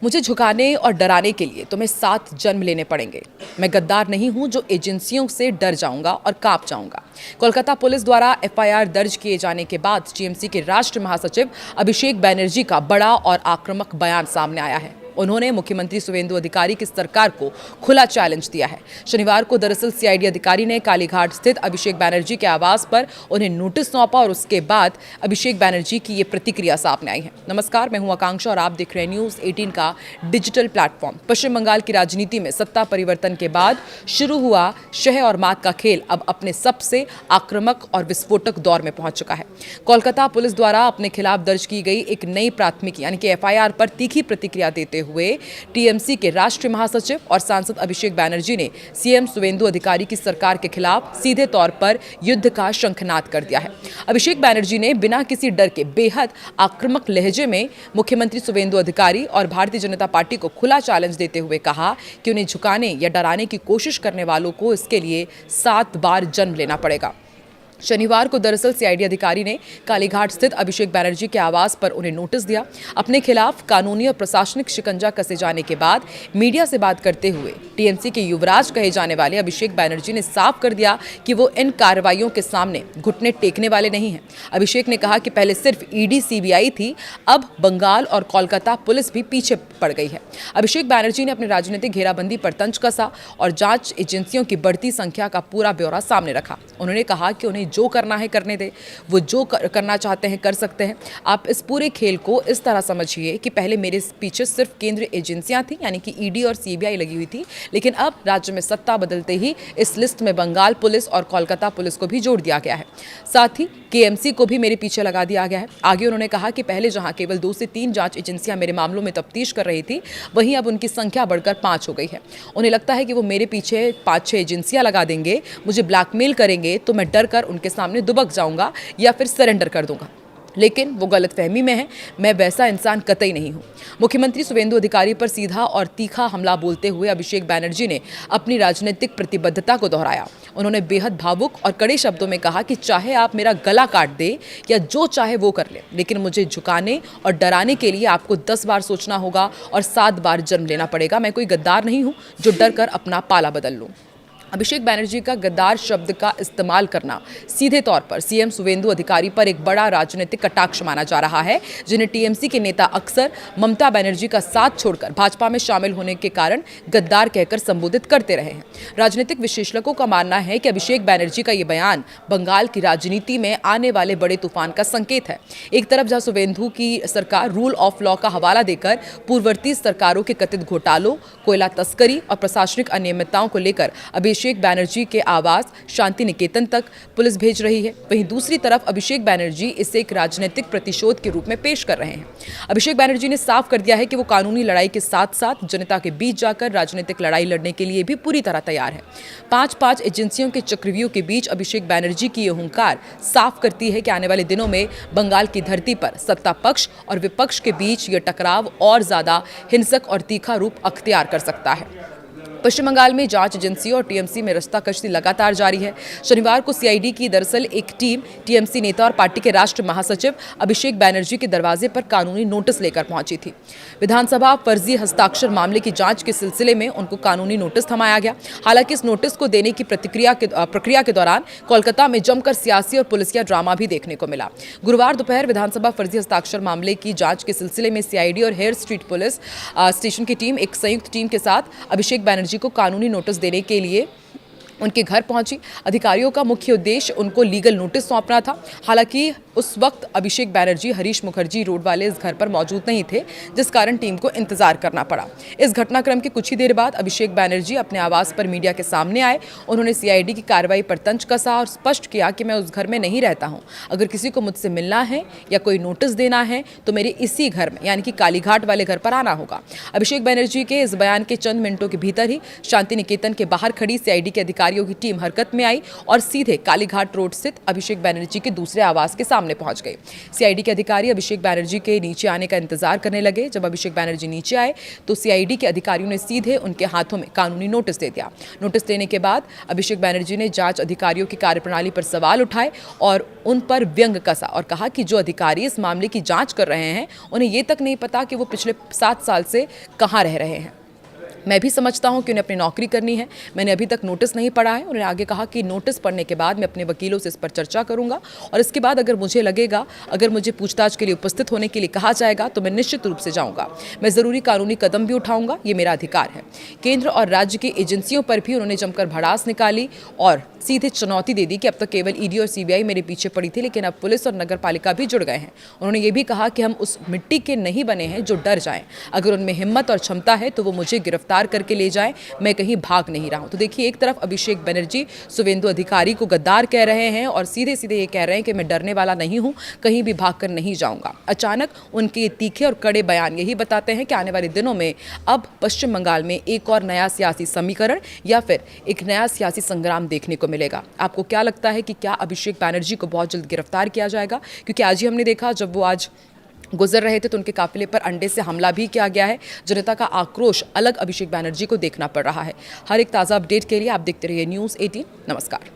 मुझे झुकाने और डराने के लिए तुम्हें 7 जन्म लेने पड़ेंगे। मैं गद्दार नहीं हूं जो एजेंसियों से डर जाऊंगा और कांप जाऊंगा। कोलकाता पुलिस द्वारा एफआईआर दर्ज किए जाने के बाद टीएमसी के राष्ट्र महासचिव अभिषेक बैनर्जी का बड़ा और आक्रामक बयान सामने आया है। उन्होंने मुख्यमंत्री सुवेंदु अधिकारी की सरकार को खुला चैलेंज दिया है। शनिवार को दरअसल सीआईडी अधिकारी ने कालीघाट स्थित अभिषेक बैनर्जी के आवास पर उन्हें नोटिस सौंपा और उसके बाद अभिषेक बैनर्जी की ये प्रतिक्रिया सामने आई है। नमस्कार, मैं हूं आकांक्षा और आप देख रहे हैं न्यूज़ 18 का डिजिटल प्लेटफॉर्म। पश्चिम बंगाल की राजनीति में सत्ता परिवर्तन के बाद शुरू हुआ शह और मात का खेल अब अपने सबसे आक्रामक और विस्फोटक दौर में पहुंच चुका है। कोलकाता पुलिस द्वारा अपने खिलाफ दर्ज की गई एक नई प्राथमिकी यानी कि एफआईआर पर तीखी प्रतिक्रिया देते हुए टीएमसी के राष्ट्रीय महासचिव और सांसद अभिषेक बैनर्जी ने सीएम सुवेंदु अधिकारी की सरकार के खिलाफ सीधे तौर पर युद्ध का शंखनाद कर दिया है। अभिषेक बैनर्जी ने बिना किसी डर के बेहद आक्रामक लहजे में मुख्यमंत्री सुवेंदु अधिकारी और भारतीय जनता पार्टी को खुला चैलेंज देते हुए कहा कि उन्हें झुकाने या डराने की कोशिश करने वालों को इसके लिए 7 बार जन्म लेना पड़ेगा। शनिवार को दरअसल सीआईडी अधिकारी ने कालीघाट स्थित अभिषेक बैनर्जी के आवास पर उन्हें नोटिस दिया। अपने खिलाफ कानूनी और प्रशासनिक शिकंजा कसे जाने के बाद मीडिया से बात करते हुए टीएमसी के युवराज कहे जाने वाले अभिषेक बैनर्जी ने साफ कर दिया कि वो इन कार्रवाइयों के सामने घुटने टेकने वाले नहीं हैं। अभिषेक ने कहा कि पहले सिर्फ ईडी सीबीआई थी, अब बंगाल और कोलकाता पुलिस भी पीछे पड़ गई है। अभिषेक बैनर्जी ने अपनी राजनीतिक घेराबंदी पर तंज कसा और जांच एजेंसियों की बढ़ती संख्या का पूरा ब्यौरा सामने रखा। उन्होंने कहा कि उन्हें जो करना है करने दे, वो जो करना चाहते हैं कर सकते हैं। आप इस पूरे खेल को इस तरह समझिए कि पहले मेरे पीछे सिर्फ केंद्रीय एजेंसियां थी यानी कि ईडी और सीबीआई लगी हुई थी, लेकिन अब राज्य में सत्ता बदलते ही इस लिस्ट में बंगाल पुलिस और कोलकाता पुलिस को भी जोड़ दिया गया है। साथ ही केएमसी को भी मेरे पीछे लगा दिया गया है। आगे उन्होंने कहा कि पहले जहां केवल 2 से 3 जांच एजेंसियां मेरे मामलों में तफ्तीश कर रही थी, वहीं अब उनकी संख्या बढ़कर 5 हो गई है। उन्हें लगता है कि वो मेरे पीछे 5-6 एजेंसियां लगा देंगे, मुझे ब्लैकमेल करेंगे तो मैं डर कर उनके सामने दुबक जाऊंगा या फिर सरेंडर कर दूंगा। लेकिन वो गलतफहमी में है, मैं वैसा इंसान कतई नहीं हूं। मुख्यमंत्री सुवेंदु अधिकारी पर सीधा और तीखा हमला बोलते हुए अभिषेक बैनर्जी ने अपनी राजनीतिक प्रतिबद्धता को दोहराया। उन्होंने बेहद भावुक और कड़े शब्दों में कहा कि चाहे आप मेरा गला काट दे या जो चाहे वो कर ले, लेकिन मुझे झुकाने और डराने के लिए आपको 10 बार सोचना होगा और 7 बार जन्म लेना पड़ेगा। मैं कोई गद्दार नहीं हूं जो डर कर अपना पाला बदल लूं। अभिषेक बैनर्जी का गद्दार शब्द का इस्तेमाल करना सीधे तौर पर सीएम सुवेंदु अधिकारी पर एक बड़ा राजनीतिक कटाक्ष माना जा रहा है, जिन्हें टीएमसी के नेता अक्सर ममता बनर्जी का साथ छोड़कर भाजपा में शामिल होने के कारण गद्दार कहकर संबोधित करते रहे हैं। राजनीतिक विश्लेषकों का मानना है कि अभिषेक बैनर्जी का ये बयान बंगाल की राजनीति में आने वाले बड़े तूफान का संकेत है। एक तरफ जहां सुवेंदु की सरकार रूल ऑफ लॉ का हवाला देकर पूर्ववर्ती सरकारों के कथित घोटालों, कोयला तस्करी और प्रशासनिक अनियमितताओं को लेकर अभिषेक बैनर्जी के आवास शांति निकेतन तक पुलिस भेज रही है, वहीं दूसरी तरफ अभिषेक बैनर्जी इसे एक राजनीतिक प्रतिशोध के रूप में पेश कर रहे हैं। अभिषेक बैनर्जी ने साफ कर दिया है कि वो कानूनी लड़ाई के साथ साथ जनता के बीच जाकर राजनीतिक लड़ाई लड़ने के लिए भी पूरी तरह तैयार है। 5-5 एजेंसियों के चक्रव्यूह के बीच अभिषेक बैनर्जी की यह हुंकार साफ करती है कि आने वाले दिनों में बंगाल की धरती पर सत्ता पक्ष और विपक्ष के बीच यह टकराव और ज्यादा हिंसक और तीखा रूप अख्तियार कर सकता है। पश्चिम बंगाल में जांच एजेंसी और टीएमसी में रास्ताकशी लगातार जारी है। शनिवार को सीआईडी की दरअसल एक टीम टीएमसी नेता और पार्टी के राष्ट्रीय महासचिव अभिषेक बैनर्जी के दरवाजे पर कानूनी नोटिस लेकर पहुंची थी। विधानसभा फर्जी हस्ताक्षर मामले की जांच के सिलसिले में उनको कानूनी नोटिस थमाया गया। हालांकि इस नोटिस को देने की प्रक्रिया के दौरान कोलकाता में जमकर सियासी और पुलिसिया ड्रामा भी देखने को मिला। गुरुवार दोपहर विधानसभा फर्जी हस्ताक्षर मामले की जांच के सिलसिले में सीआईडी और हेयर स्ट्रीट पुलिस स्टेशन की टीम एक संयुक्त टीम के साथ अभिषेक बैनर्जी को कानूनी नोटिस देने के लिए उनके घर पहुंची। अधिकारियों का मुख्य उद्देश्य उनको लीगल नोटिस सौंपना था। हालांकि उस वक्त अभिषेक बैनर्जी हरीश मुखर्जी रोड वाले इस घर पर मौजूद नहीं थे, जिस कारण टीम को इंतजार करना पड़ा। इस घटनाक्रम के कुछ ही देर बाद अभिषेक बैनर्जी अपने आवास पर मीडिया के सामने आए। उन्होंने सीआईडी की कार्रवाई पर तंज कसा और स्पष्ट किया कि मैं उस घर में नहीं रहता हूं। अगर किसी को मुझसे मिलना है या कोई नोटिस देना है तो मेरे इसी घर में यानी कि कालीघाट वाले घर पर आना होगा। अभिषेक बैनर्जी के इस बयान के चंद मिनटों के भीतर ही शांति निकेतन के बाहर खड़ी सीआईडी के अधिकारी अधिकारियों की टीम हरकत में आई और सीधे कालीघाट रोड स्थित अभिषेक बैनर्जी के दूसरे आवास के सामने पहुंच गए। सीआईडी के अधिकारी अभिषेक बैनर्जी के नीचे आने का इंतजार करने लगे। जब अभिषेक बैनर्जी नीचे आए तो सीआईडी के अधिकारियों ने सीधे उनके हाथों में कानूनी नोटिस दे दिया। नोटिस देने के बाद अभिषेक बैनर्जी ने जांच अधिकारियों की कार्यप्रणाली पर सवाल उठाए और उन पर व्यंग कसा और कहा कि जो अधिकारी इस मामले की जांच कर रहे हैं उन्हें ये तक नहीं पता कि वो पिछले 7 साल से कहां रह रहे हैं। मैं भी समझता हूं कि उन्हें अपनी नौकरी करनी है। मैंने अभी तक नोटिस नहीं पढ़ा है। उन्होंने आगे कहा कि नोटिस पढ़ने के बाद मैं अपने वकीलों से इस पर चर्चा करूंगा और इसके बाद अगर मुझे लगेगा, अगर मुझे पूछताछ के लिए उपस्थित होने के लिए कहा जाएगा तो मैं निश्चित रूप से जाऊंगा। मैं ज़रूरी कानूनी कदम भी उठाऊंगा, ये मेरा अधिकार है। केंद्र और राज्य की एजेंसियों पर भी उन्होंने जमकर भड़ास निकाली और सीधे चुनौती दे दी कि अब तक केवल ईडी और सीबीआई मेरे पीछे पड़ी थी, लेकिन अब पुलिस और नगर पालिका भी जुड़ गए हैं। उन्होंने ये भी कहा कि हम उस मिट्टी के नहीं बने हैं जो डर जाएं। अगर उनमें हिम्मत और क्षमता है तो वो मुझे गिरफ्तार करके ले जाएं। मैं कहीं भाग नहीं रहा हूं। तो देखिए, एक तरफ अभिषेक बनर्जी शुवेंदु अधिकारी को गद्दार कह रहे हैं और सीधे सीधे ये कह रहे हैं कि मैं डरने वाला नहीं हूं, कहीं भी भाग कर नहीं जाऊंगा। अचानक उनके तीखे और कड़े बयान यही बताते हैं कि आने वाले दिनों में अब पश्चिम बंगाल में एक और नया सियासी समीकरण या फिर एक नया सियासी संग्राम देखने को मिलेगा। आपको क्या लगता है कि क्या अभिषेक बैनर्जी को बहुत जल्द गिरफ्तार किया जाएगा? क्योंकि आज ही हमने देखा, जब वो आज गुजर रहे थे तो उनके काफिले पर अंडे से हमला भी किया गया है। जनता का आक्रोश अलग अभिषेक बैनर्जी को देखना पड़ रहा है। हर एक ताज़ा अपडेट के लिए आप देखते रहिए News 18। नमस्कार।